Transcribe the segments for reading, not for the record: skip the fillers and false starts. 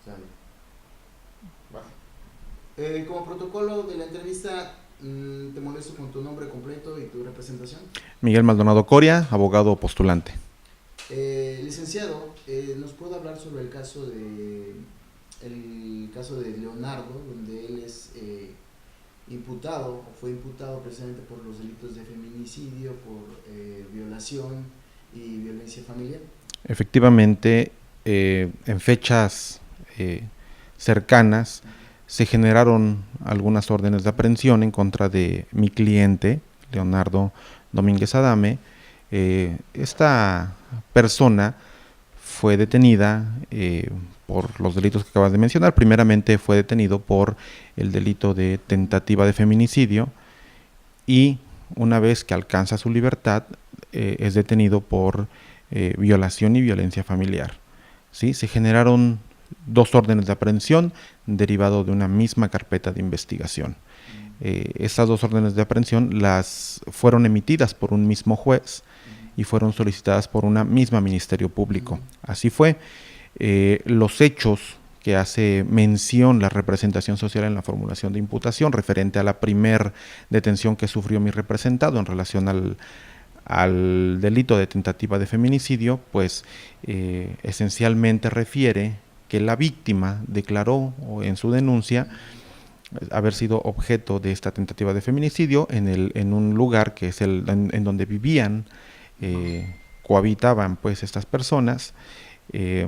Claro. Vale. Como protocolo de la entrevista, te molesto con tu nombre completo y tu representación. Miguel Maldonado Coria, abogado postulante. Licenciado, ¿nos puede hablar sobre el caso de Leonardo, donde él es imputado o fue imputado precisamente por los delitos de feminicidio, por violación y violencia familiar? Efectivamente, en fechas eh, cercanas se generaron algunas órdenes de aprehensión en contra de mi cliente, Leonardo Domínguez Adame. Esta persona fue detenida por los delitos que acabas de mencionar. Primeramente fue detenido por el delito de tentativa de feminicidio y una vez que alcanza su libertad es detenido por violación y violencia familiar. ¿Sí? Se generaron dos órdenes de aprehensión derivado de una misma carpeta de investigación. Estas dos órdenes de aprehensión las fueron emitidas por un mismo juez y fueron solicitadas por una misma Ministerio Público. Así fue. Los hechos que hace mención la representación social en la formulación de imputación referente a la primer detención que sufrió mi representado en relación al delito de tentativa de feminicidio, pues esencialmente refiere que la víctima declaró en su denuncia haber sido objeto de esta tentativa de feminicidio en un lugar que es en donde vivían, cohabitaban pues estas personas. eh,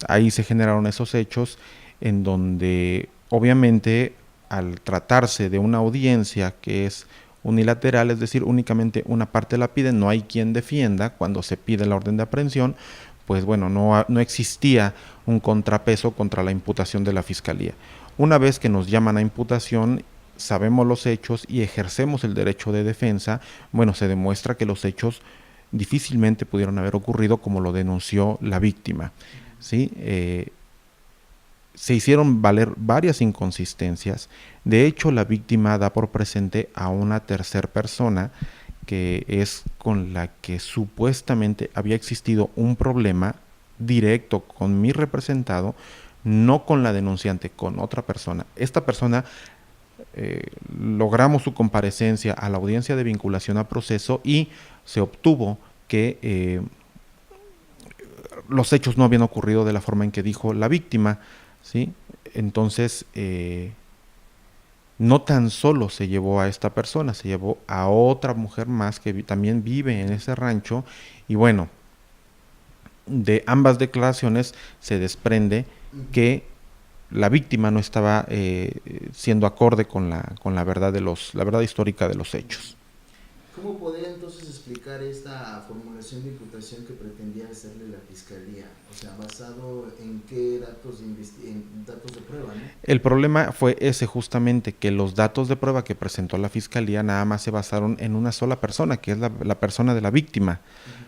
Ahí se generaron esos hechos en donde obviamente al tratarse de una audiencia que es unilateral, es decir, únicamente una parte la pide, no hay quien defienda cuando se pide la orden de aprehensión, pues bueno, no existía un contrapeso contra la imputación de la Fiscalía. Una vez que nos llaman a imputación, sabemos los hechos y ejercemos el derecho de defensa, bueno, se demuestra que los hechos difícilmente pudieron haber ocurrido como lo denunció la víctima. ¿Sí? Se hicieron valer varias inconsistencias. De hecho, la víctima da por presente a una tercera persona que es con la que supuestamente había existido un problema directo con mi representado, no con la denunciante, con otra persona. Esta persona logramos su comparecencia a la audiencia de vinculación a proceso y se obtuvo que los hechos no habían ocurrido de la forma en que dijo la víctima, ¿sí? Entonces, no tan solo se llevó a esta persona, se llevó a otra mujer más que también vive en ese rancho y bueno, de ambas declaraciones se desprende que la víctima no estaba siendo acorde con la verdad la verdad histórica de los hechos. ¿Cómo podría entonces explicar esta formulación de imputación que pretendía hacerle la Fiscalía? O sea, ¿basado en qué datos en datos de prueba, no? El problema fue ese justamente, que los datos de prueba que presentó la Fiscalía nada más se basaron en una sola persona, que es la persona de la víctima.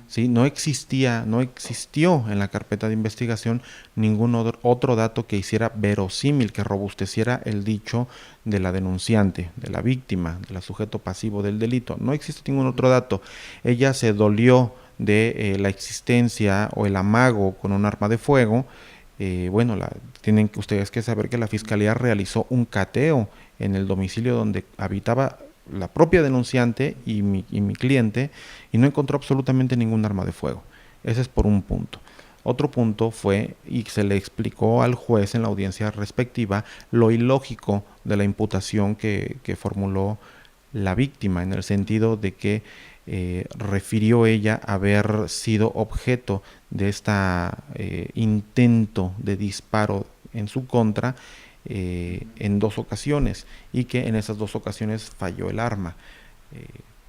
¿Sí? No existió en la carpeta de investigación ningún otro dato que hiciera verosímil, que robusteciera el dicho de la denunciante, de la víctima, del sujeto pasivo del delito. No existe ningún otro dato. Ella se dolió de la existencia o el amago con un arma de fuego. Bueno, tienen ustedes que saber que la Fiscalía realizó un cateo en el domicilio donde habitaba la propia denunciante y mi cliente y no encontró absolutamente ningún arma de fuego. Ese es por un punto. Otro punto fue, y se le explicó al juez en la audiencia respectiva, lo ilógico de la imputación que formuló la víctima, en el sentido de que refirió ella haber sido objeto de este intento de disparo en su contra en dos ocasiones y que en esas dos ocasiones falló el arma.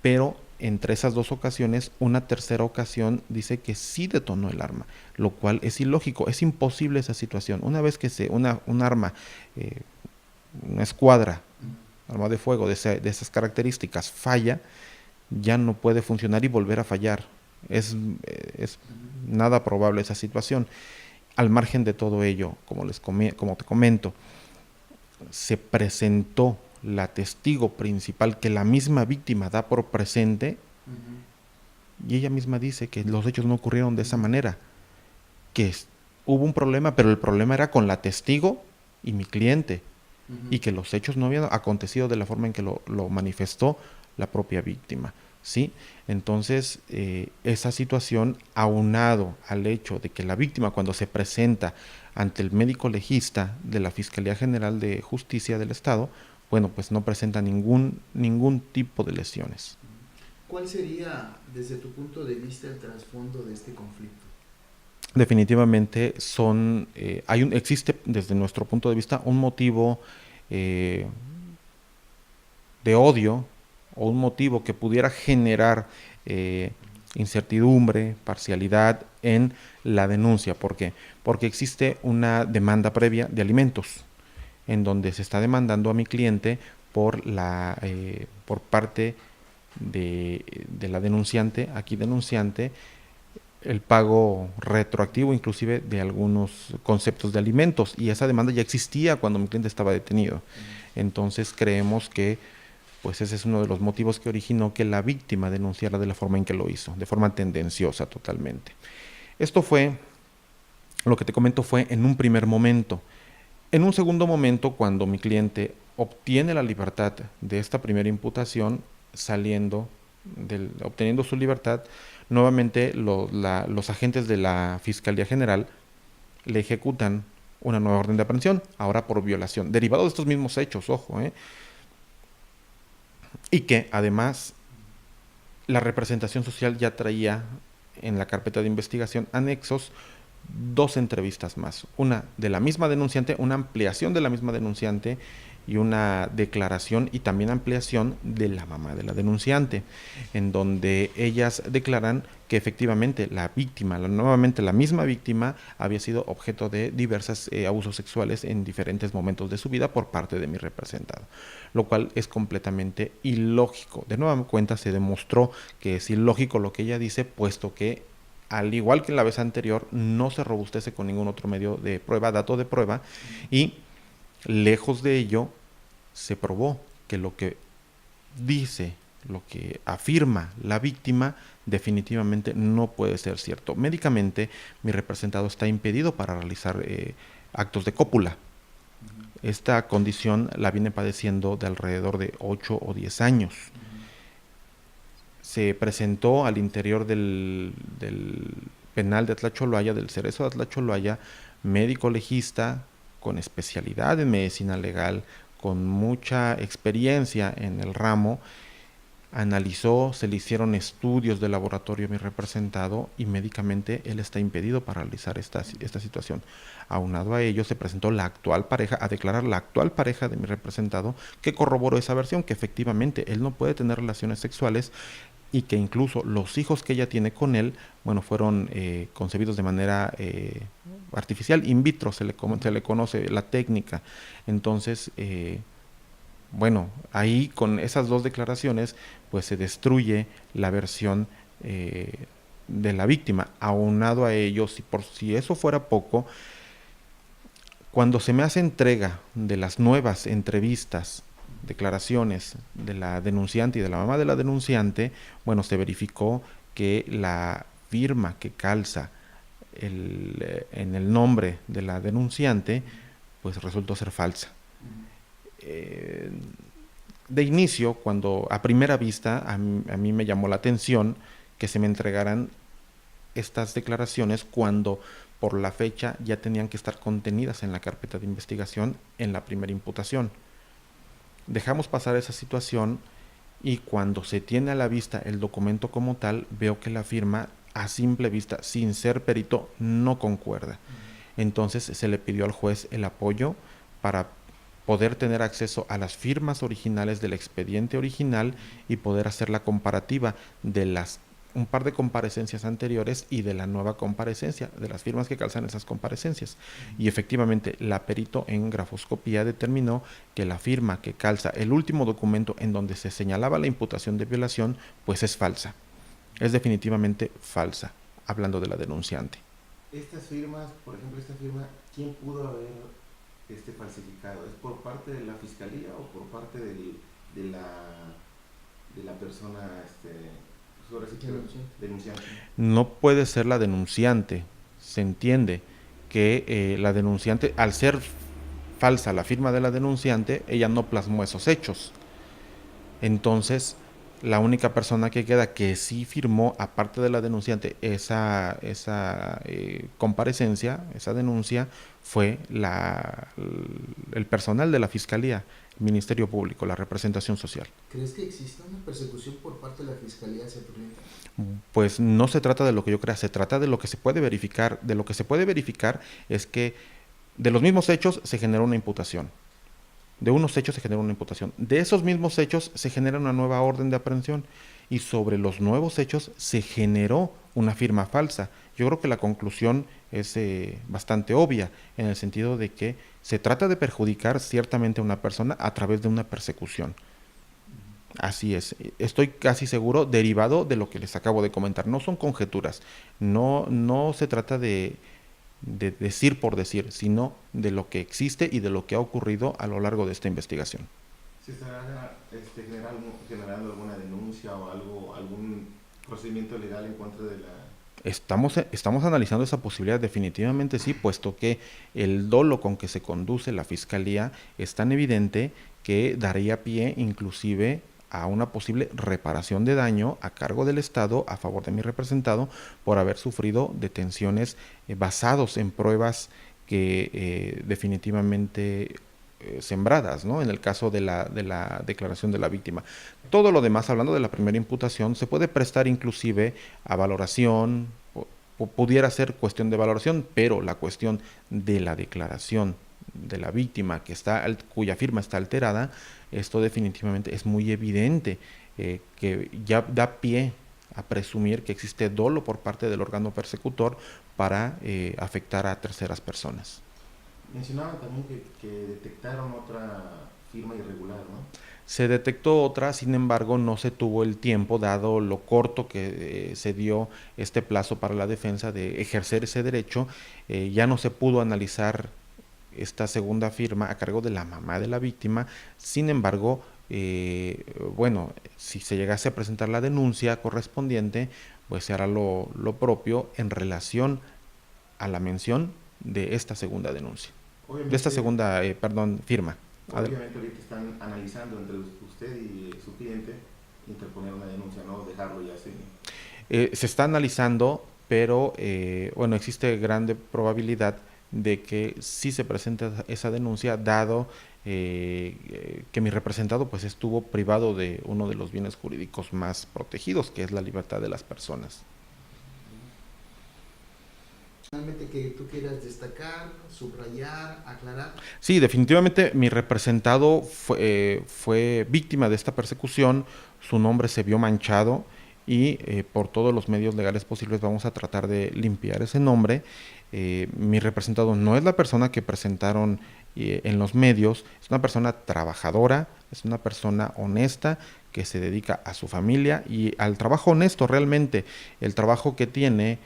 Pero entre esas dos ocasiones, una tercera ocasión dice que sí detonó el arma, lo cual es ilógico, es imposible esa situación. Una vez que un arma, eh, una escuadra, arma de fuego de esas características falla, ya no puede funcionar y volver a fallar. Es nada probable esa situación. Al margen de todo ello, como te comento, se presentó la testigo principal que la misma víctima da por presente y ella misma dice que los hechos no ocurrieron de esa manera, que hubo un problema, pero el problema era con la testigo y mi cliente, y que los hechos no habían acontecido de la forma en que lo manifestó la propia víctima, ¿sí? Entonces, esa situación, aunado al hecho de que la víctima, cuando se presenta ante el médico legista de la Fiscalía General de Justicia del Estado, bueno, pues no presenta ningún tipo de lesiones. ¿Cuál sería, desde tu punto de vista, el trasfondo de este conflicto? Definitivamente existe desde nuestro punto de vista un motivo eh, de odio o un motivo que pudiera generar incertidumbre, parcialidad en la denuncia. ¿Por qué? Porque existe una demanda previa de alimentos en donde se está demandando a mi cliente por parte de la denunciante, aquí denunciante, el pago retroactivo inclusive de algunos conceptos de alimentos, y esa demanda ya existía cuando mi cliente estaba detenido. Entonces creemos que pues ese es uno de los motivos que originó que la víctima denunciara de la forma en que lo hizo, de forma tendenciosa totalmente. Esto fue, lo que te comento, fue en un primer momento. En un segundo momento, cuando mi cliente obtiene la libertad de esta primera imputación, obteniendo su libertad, nuevamente los agentes de la Fiscalía General le ejecutan una nueva orden de aprehensión, ahora por violación, derivado de estos mismos hechos, ojo, y que además la representación social ya traía en la carpeta de investigación anexos 2 entrevistas más, una de la misma denunciante, una ampliación de la misma denunciante y una declaración y también ampliación de la mamá de la denunciante, en donde ellas declaran que efectivamente la víctima, nuevamente la misma víctima, había sido objeto de diversos abusos sexuales en diferentes momentos de su vida por parte de mi representado, lo cual es completamente ilógico. De nueva cuenta se demostró que es ilógico lo que ella dice, puesto que al igual que en la vez anterior, no se robustece con ningún otro medio de prueba, dato de prueba, y lejos de ello, se probó que lo que dice, lo que afirma la víctima, definitivamente no puede ser cierto. Médicamente, mi representado está impedido para realizar actos de cópula. Esta condición la viene padeciendo de alrededor de 8 o 10 años. Se presentó al interior del penal de Tlacholoaya, del Cerezo de Tlacholoaya, médico legista con especialidad en medicina legal, con mucha experiencia en el ramo. Analizó, se le hicieron estudios de laboratorio a mi representado y médicamente él está impedido para realizar esta situación. Aunado a ello, se presentó la actual pareja, a declarar la actual pareja de mi representado, que corroboró esa versión, que efectivamente él no puede tener relaciones sexuales y que incluso los hijos que ella tiene con él, bueno, fueron concebidos de manera artificial, in vitro, se le conoce la técnica. Entonces, bueno, ahí con esas 2 declaraciones, pues se destruye la versión de la víctima. Aunado a ello, si eso fuera poco, cuando se me hace entrega de las nuevas entrevistas, declaraciones de la denunciante y de la mamá de la denunciante, bueno, se verificó que la firma que calza en el nombre de la denunciante, pues resultó ser falsa. De inicio, cuando a primera vista a mí me llamó la atención que se me entregaran estas declaraciones cuando por la fecha ya tenían que estar contenidas en la carpeta de investigación en la primera imputación. Dejamos pasar esa situación y cuando se tiene a la vista el documento como tal, veo que la firma a simple vista, sin ser perito, no concuerda. Entonces se le pidió al juez el apoyo para poder tener acceso a las firmas originales del expediente original y poder hacer la comparativa de un par de comparecencias anteriores y de la nueva comparecencia, de las firmas que calzan esas comparecencias. Y efectivamente, la perito en grafoscopía determinó que la firma que calza el último documento en donde se señalaba la imputación de violación, pues es falsa. Es definitivamente falsa, hablando de la denunciante. Estas firmas, por ejemplo, esta firma, ¿quién pudo haber falsificado? ¿Es por parte de la fiscalía o por parte de la persona denunciante? No puede ser la denunciante, se entiende que la denunciante, al ser falsa la firma de la denunciante, ella no plasmó esos hechos. Entonces, la única persona que queda que sí firmó, aparte de la denunciante, esa comparecencia, esa denuncia, fue el personal de la Fiscalía, el Ministerio Público, la representación social. ¿Crees que existe una persecución por parte de la Fiscalía hacia tu cliente? Pues no se trata de lo que yo crea, se trata de lo que se puede verificar. De lo que se puede verificar es que de los mismos hechos se generó una imputación. De unos hechos se genera una imputación. De esos mismos hechos se genera una nueva orden de aprehensión. Y sobre los nuevos hechos se generó una firma falsa. Yo creo que la conclusión es bastante obvia, en el sentido de que se trata de perjudicar ciertamente a una persona a través de una persecución. Así es. Estoy casi seguro, derivado de lo que les acabo de comentar. No son conjeturas. No se trata de decir por decir, sino de lo que existe y de lo que ha ocurrido a lo largo de esta investigación. ¿Se estará generando alguna denuncia o algún procedimiento legal en contra de la...? Estamos analizando esa posibilidad, definitivamente sí, puesto que el dolo con que se conduce la Fiscalía es tan evidente que daría pie inclusive a una posible reparación de daño a cargo del Estado a favor de mi representado por haber sufrido detenciones basados en pruebas que definitivamente sembradas, ¿no? En el caso de la declaración de la víctima. Todo lo demás, hablando de la primera imputación, se puede prestar inclusive a valoración, pudiera ser cuestión de valoración, pero la cuestión de la declaración de la víctima cuya firma está alterada, esto definitivamente es muy evidente que ya da pie a presumir que existe dolo por parte del órgano persecutor para afectar a terceras personas. Mencionaban también que detectaron otra firma irregular, ¿no? Se detectó otra, sin embargo, no se tuvo el tiempo, dado lo corto que se dio este plazo para la defensa de ejercer ese derecho. Ya no se pudo analizar esta segunda firma a cargo de la mamá de la víctima. Sin embargo, bueno, si se llegase a presentar la denuncia correspondiente, pues se hará lo propio en relación a la mención de esta segunda denuncia. Obviamente, de esta segunda, firma. Obviamente ahorita están analizando entre usted y su cliente interponer una denuncia, no dejarlo ya así. Se está analizando, pero bueno, existe grande probabilidad de que sí se presente esa denuncia, dado que mi representado pues estuvo privado de uno de los bienes jurídicos más protegidos, que es la libertad de las personas. Finalmente, que tú quieras destacar, subrayar, aclarar. Sí, definitivamente mi representado fue víctima de esta persecución, su nombre se vio manchado y por todos los medios legales posibles vamos a tratar de limpiar ese nombre. Mi representado no es la persona que presentaron en los medios, es una persona trabajadora, es una persona honesta que se dedica a su familia y al trabajo honesto realmente, el trabajo que tiene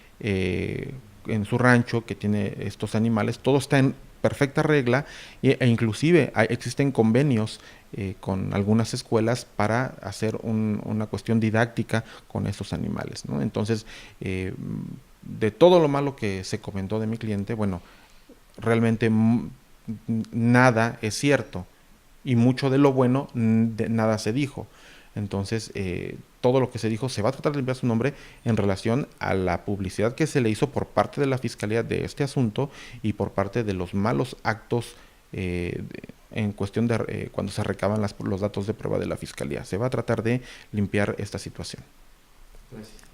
en su rancho, que tiene estos animales, todo está en perfecta regla e inclusive existen convenios con algunas escuelas para hacer una cuestión didáctica con estos animales, ¿no? Entonces, de todo lo malo que se comentó de mi cliente, bueno, realmente nada es cierto y mucho de lo bueno nada se dijo. Entonces, todo lo que se dijo se va a tratar de limpiar su nombre en relación a la publicidad que se le hizo por parte de la Fiscalía de este asunto y por parte de los malos actos en cuestión de cuando se recaban los datos de prueba de la Fiscalía. Se va a tratar de limpiar esta situación. Gracias.